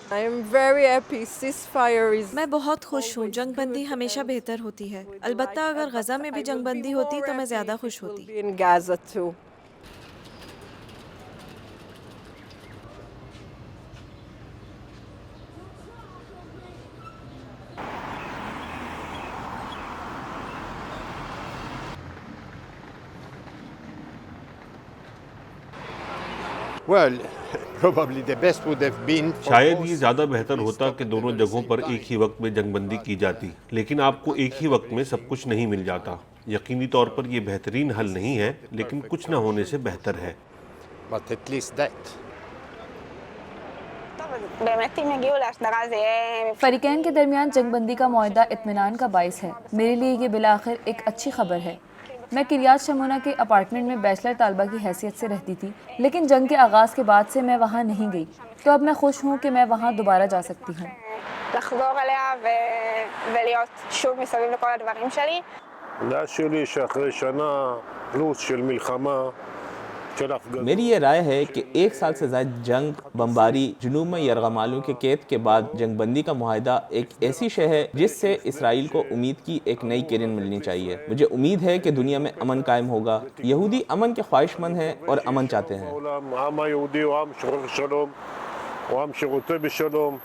I am very happy. Ceasefire is میں بہت خوش ہوں، جنگ بندی ہمیشہ بہتر ہوتی ہے، البتہ اگر غزہ میں بھی جنگ بندی ہوتی تو میں زیادہ خوش ہوتی۔ in Gaza too. Well, probably the best would have been for شاید both یہ زیادہ بہتر ہوتا کہ دونوں جگہوں پر time. ایک ہی وقت میں جنگ بندی کی جاتی، لیکن آپ کو ایک ہی وقت میں سب کچھ نہیں مل جاتا۔ یقینی طور پر یہ بہترین حل نہیں ہے، لیکن کچھ نہ ہونے سے بہتر ہے۔ But at least that. فریقین کے درمیان جنگ بندی کا معاہدہ اطمینان کا باعث ہے۔ میرے لیے یہ بالآخر ایک اچھی خبر ہے۔ میں کریات شمونہ کے اپارٹمنٹ میں بیچلر طالبہ کی حیثیت سے رہتی تھی، لیکن جنگ کے آغاز کے بعد سے میں وہاں نہیں گئی، تو اب میں خوش ہوں کہ میں وہاں دوبارہ جا سکتی ہوں۔ الناس שלי שאחרי שנה פלוס של מלחמה של میری یہ رائے ہے کہ ایک سال سے زائد جنگ، بمباری، جنوب میں یرغمالوں کے قید کے بعد جنگ بندی کا معاہدہ ایک ایسی شے ہے جس سے اسرائیل کو امید کی ایک نئی کرن ملنی چاہیے۔ مجھے امید ہے کہ دنیا میں امن قائم ہوگا۔ یہودی امن کے خواہش مند ہیں اور امن چاہتے ہیں۔ העולם, העם היהודי הוא עם שוחר שלום, הוא עם שרוצה בשלום,